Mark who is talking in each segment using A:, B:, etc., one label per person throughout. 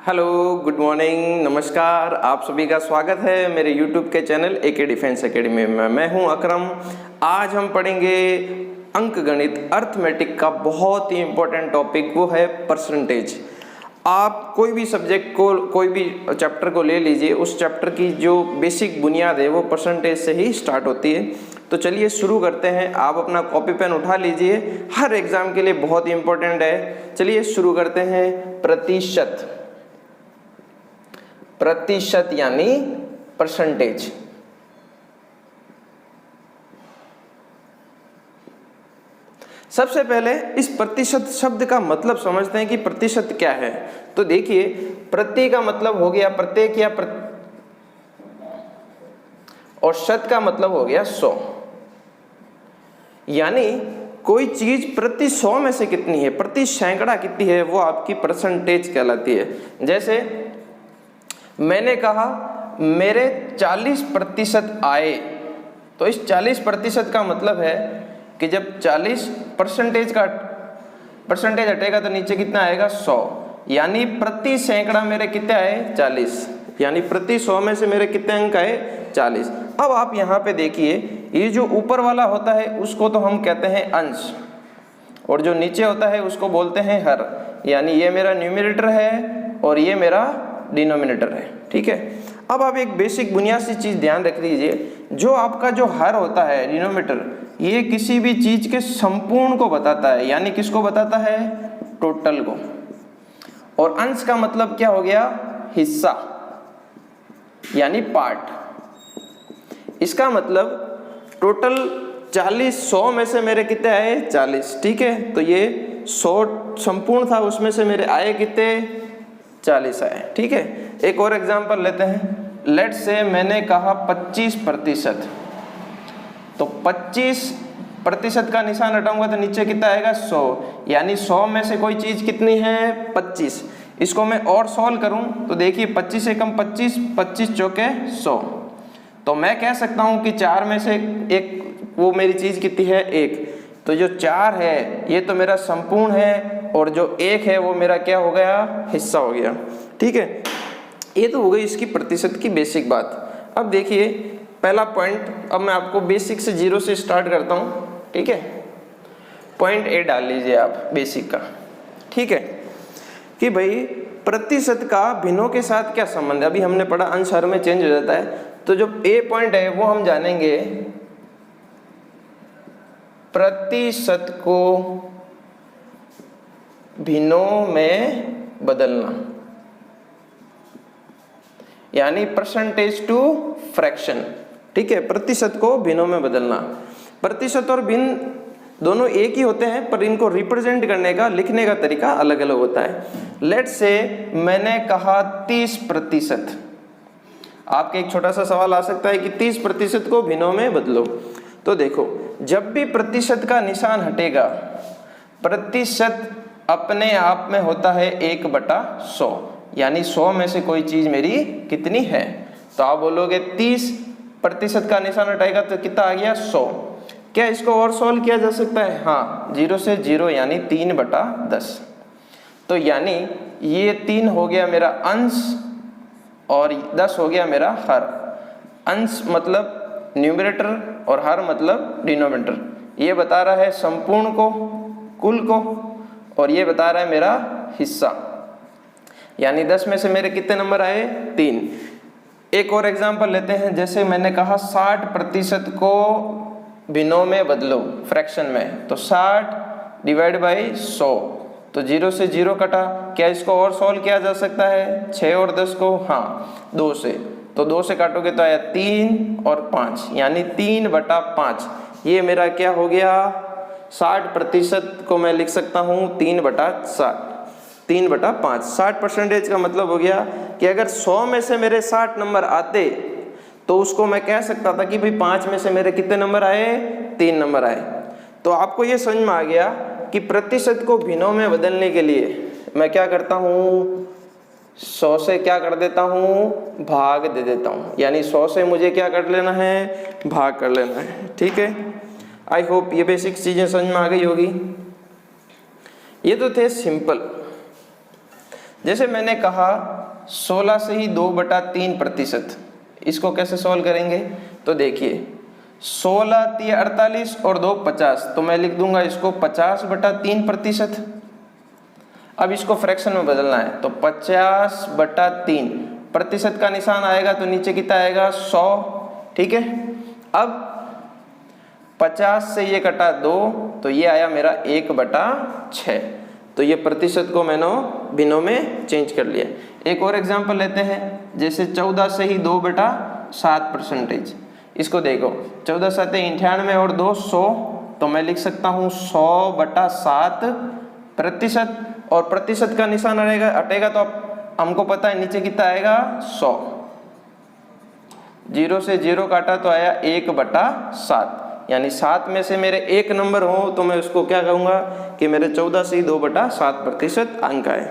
A: Hello, good morning, नमस्कार। आप सभी का स्वागत है मेरे YouTube के चैनल AK डिफेंस एकेडमी में। मैं हूं अकरम। आज हम पढ़ेंगे अंक गणित अर्थमेटिक का बहुत ही इम्पोर्टेंट टॉपिक, वो है परसेंटेज। आप कोई भी सब्जेक्ट को, कोई भी चैप्टर को ले लीजिए, उस चैप्टर की जो बेसिक बुनियाद है वो परसेंटेज से ही स्टार्ट होती है। तो चलिए शुरू करते हैं। आप अपना कॉपी पेन उठा लीजिए, हर एग्जाम के लिए बहुत ही इम्पोर्टेंट है। चलिए शुरू करते हैं। प्रतिशत, प्रतिशत यानी परसेंटेज। सबसे पहले इस प्रतिशत शब्द का मतलब समझते हैं कि प्रतिशत क्या है। तो देखिए, प्रति का मतलब हो गया प्रत्येक या और शत का मतलब हो गया 100। यानी कोई चीज प्रति 100 में से कितनी है, प्रति सैकड़ा कितनी है, वो आपकी परसेंटेज कहलाती है। जैसे मैंने कहा मेरे 40% आए, तो इस 40% का मतलब है कि जब 40% का परसेंटेज हटेगा तो नीचे कितना आएगा 100। यानी प्रति सैकड़ा मेरे कितने आए 40, यानी प्रति 100 में से मेरे कितने अंक आए 40। अब आप यहाँ पे देखिए, ये जो ऊपर वाला होता है उसको तो हम कहते हैं अंश, और जो नीचे होता है उसको बोलते हैं हर। यानी ये मेरा न्यूमरेटर है और ये मेरा डिनोमिनेटर है। ठीक है। अब आप एक बेसिक बुनियादी सी चीज ध्यान रख लीजिए, जो आपका जो हर होता है डिनोमिनेटर, ये किसी भी चीज के संपूर्ण को बताता है। यानी किसको बताता है? टोटल को। और अंश का मतलब क्या हो गया? हिस्सा, यानी पार्ट। इसका मतलब टोटल 40 100 में से मेरे कितने आए 40। ठीक है। तो ये 100 संपूर्ण था, उसमें से मेरे आए कितने 40 आए। ठीक है। एक और एग्जांपल लेते हैं। लेट से मैंने कहा 25%, तो 25% का निशान हटाऊंगा तो नीचे कितना आएगा 100। यानी 100 में से कोई चीज कितनी है 25। इसको मैं और सॉल्व करूं तो देखिए 25 से कम 25, 25 चौके 100। तो मैं कह सकता हूं कि 4 में से एक वो मेरी चीज कितनी है 1। तो जो 4 है ये तो मेरा संपूर्ण है, और जो 1 है वो मेरा क्या हो गया? हिस्सा हो गया। ठीक है। ये तो हो गई इसकी प्रतिशत की बेसिक बात। अब देखिए पहला पॉइंट, अब मैं आपको बेसिक से 0 से स्टार्ट करता हूँ। ठीक है। पॉइंट ए डाल लीजिए आप बेसिक का। ठीक है, कि भाई प्रतिशत का भिन्नों के साथ क्या संबंध है। अभी हमने पढ़ा अंश हर में चेंज हो जाता है, तो जो ए पॉइंट है वो हम जानेंगे प्रतिशत को भिन्नों में बदलना, यानी परसेंटेज टू फ्रैक्शन। ठीक है। प्रतिशत को भिन्नों में बदलना। प्रतिशत और भिन्न दोनों एक ही होते हैं, पर इनको रिप्रेजेंट करने का, लिखने का तरीका अलग अलग होता है। लेट से मैंने कहा 30%। आपके एक छोटा सा सवाल आ सकता है कि 30% को भिन्नों में बदलो। तो देखो, जब भी प्रतिशत का निशान हटेगा, प्रतिशत अपने आप में होता है 1/100। यानी 100 में से कोई चीज मेरी कितनी है। तो आप बोलोगे 30% का निशान हटाएगा तो कितना आ गया 100। क्या इसको और सॉल्व किया जा सकता है? हाँ, 0 से 0 यानी 3/10। तो यानी ये 3 हो गया मेरा अंश और 10 हो गया मेरा हर। अंश मतलब न्यूमरेटर और हर मतलब डिनोमिनेटर। ये बता रहा है संपूर्ण को, कुल को, और ये बता रहा है मेरा हिस्सा। यानी 10 में से मेरे कितने नंबर आए 3। एक और एग्जांपल लेते हैं। जैसे मैंने कहा 60% को भिन्नों में बदलो फ्रैक्शन में, तो 60 डिवाइड बाई 100, तो 0 से 0 कटा। क्या इसको और सॉल्व किया जा सकता है? 6 और 10 को, हाँ 2 से, तो 2 से काटोगे तो आया 3 और 5, यानी 3/5। ये मेरा क्या हो गया? 60% को मैं लिख सकता हूँ 3/7, 3/5। 60% का मतलब हो गया कि अगर 100 में से मेरे 60 नंबर आते तो उसको मैं कह सकता था कि भाई 5 में से मेरे कितने नंबर आए? 3 नंबर आए। तो आपको ये समझ में आ गया कि प्रतिशत को भिन्नों में बदलने के लिए मैं क्या करता हूँ? 100 से क्या कर देता हूँ? भाग दे देता हूँ। यानी 100 से मुझे क्या कर लेना है? भाग कर लेना है। ठीक है। आई होप ये बेसिक चीजें समझ में आ गई होगी। ये तो थे सिंपल। जैसे मैंने कहा 16 से ही 2/3%, इसको कैसे सॉल्व करेंगे? तो देखिए 16 3 48 और 2 50, तो मैं लिख दूंगा इसको 50/3%। अब इसको फ्रैक्शन में बदलना है तो 50/3, प्रतिशत का निशान आएगा तो नीचे कितना आएगा 100, ठीक है। अब 50 से ये कटा 2 तो ये आया मेरा 1/6, तो ये प्रतिशत को मैंने भिन्नों में चेंज कर लिया। एक और एग्जांपल लेते हैं, जैसे 14 से ही 2/7%, इसको देखो 14 7 98 और 2 100, तो मैं लिख सकता हूँ 100/7%, और प्रतिशत का निशान हटेगा तो हमको पता है नीचे कितना आएगा 100, 0 से 0 काटा तो आया 1/7, यानी 7 में से मेरे एक नंबर हो तो मैं उसको क्या कहूँगा कि मेरे 14 से 2/7% अंक आए,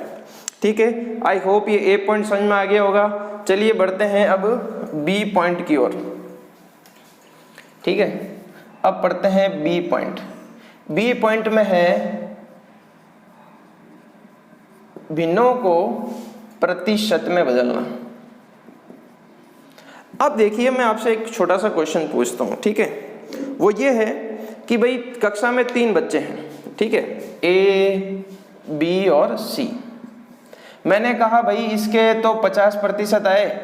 A: ठीक है। आई होप ये ए पॉइंट समझ में आ गया होगा। चलिए बढ़ते हैं अब बी पॉइंट की ओर, ठीक है। अब पढ़ते हैं बी पॉइंट। बी पॉइंट में है भिन्नों को प्रतिशत में बदलना। अब देखिए मैं आपसे एक छोटा सा क्वेश्चन पूछता हूँ, ठीक है। वो ये है कि भाई कक्षा में 3 बच्चे हैं, ठीक है, ए बी और सी। मैंने कहा भाई इसके तो 50% आए,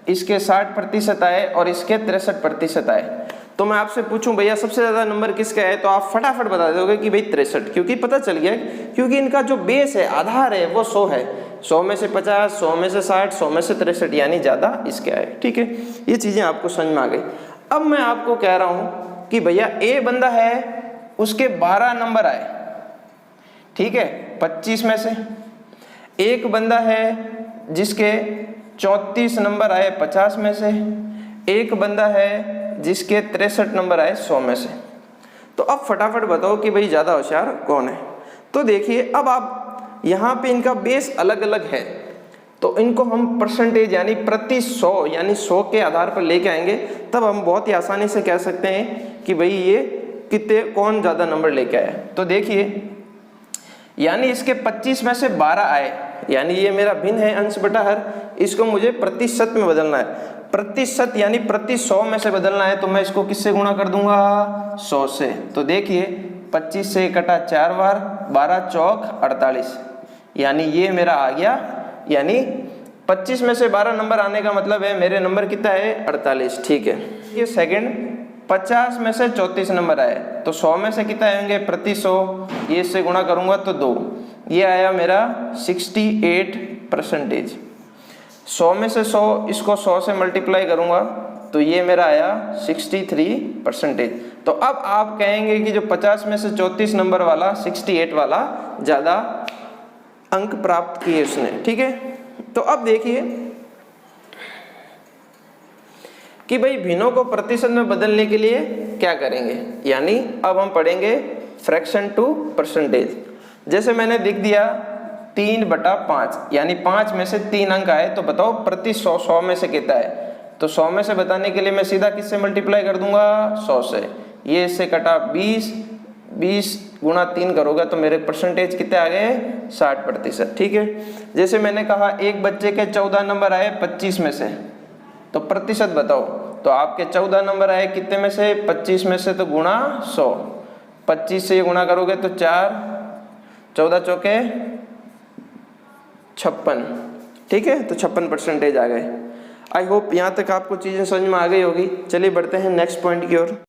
A: इसके 60% आए और इसके 63% आए। तो मैं आपसे पूछूं भैया सबसे ज़्यादा नंबर किसका है, तो आप फटाफट बता दोगे कि भाई 63, क्योंकि पता चल गया, क्योंकि इनका जो बेस है, आधार है, वो 100 है। 100 में से 50, 100 में से 60, 100 में से 63, यानी ज़्यादा इसके आए, ठीक है। ये चीज़ें आपको समझ में आ गई। अब मैं आपको कह रहा हूँ कि भैया ए बंदा है, उसके 12 नंबर आए, ठीक है, 25 में से। एक बंदा है जिसके 34 नंबर आए 50 में से। एक बंदा है जिसके 63 नंबर आए 100 में से। तो अब फटाफट बताओ कि भाई ज़्यादा होशियार कौन है। तो देखिए अब आप यहाँ पे इनका बेस अलग अलग है, तो इनको हम परसेंटेज यानी प्रति 100 यानी 100 के आधार पर लेके आएंगे, तब हम बहुत ही आसानी से कह सकते हैं कि भाई ये कितने कौन ज़्यादा नंबर लेके आया। तो देखिए यानी इसके 25 में से 12 आए, यानी ये मेरा भिन्न है अंश बटा हर, इसको मुझे प्रतिशत में बदलना है। प्रतिशत यानी प्रति 100 में से बदलना है, तो मैं इसको किससे गुणा कर दूंगा 100 से। तो देखिए 25 से कटा 4 बार, 12 चौक 48, यानी ये मेरा आ गया। यानी 25 में से 12 नंबर आने का मतलब है मेरे नंबर कितना है 48, ठीक है। ये सेकंड 50 में से 34 नंबर आए, तो 100 में से कितना आएंगे प्रति 100, ये इससे गुणा करूंगा तो 2, ये आया मेरा 68%। 100 में से 100, इसको 100 से मल्टीप्लाई करूंगा तो ये मेरा आया 63%। तो अब आप कहेंगे कि जो 50 में से 34 नंबर वाला 68 वाला ज़्यादा अंक प्राप्त किए उसने, ठीक है। तो अब देखिए कि भाई भिन्नों को प्रतिशत में बदलने के लिए क्या करेंगे, यानी अब हम पढ़ेंगे फ्रैक्शन टू परसेंटेज। जैसे मैंने लिख दिया 3/5, यानी 5 में से 3 अंक आए, तो बताओ प्रति 100 100 में से कितना है। तो 100 में से बताने के लिए मैं सीधा किससे मल्टीप्लाई कर दूंगा 100 से। ये इससे कटा 20, 20 गुणा 3 करोगे तो मेरे परसेंटेज कितने आ गए 60%, ठीक है। जैसे मैंने कहा एक बच्चे के 14 नंबर आए 25 में से, तो प्रतिशत बताओ। तो आपके 14 नंबर आए कितने में से 25 में से, तो गुणा 100। 25 से ये गुणा करोगे तो 4, 14 चौके 56, ठीक है। तो 56% आ गए। आई होप यहाँ तक आपको चीज़ें समझ में आ गई होगी। चलिए बढ़ते हैं नेक्स्ट पॉइंट की ओर।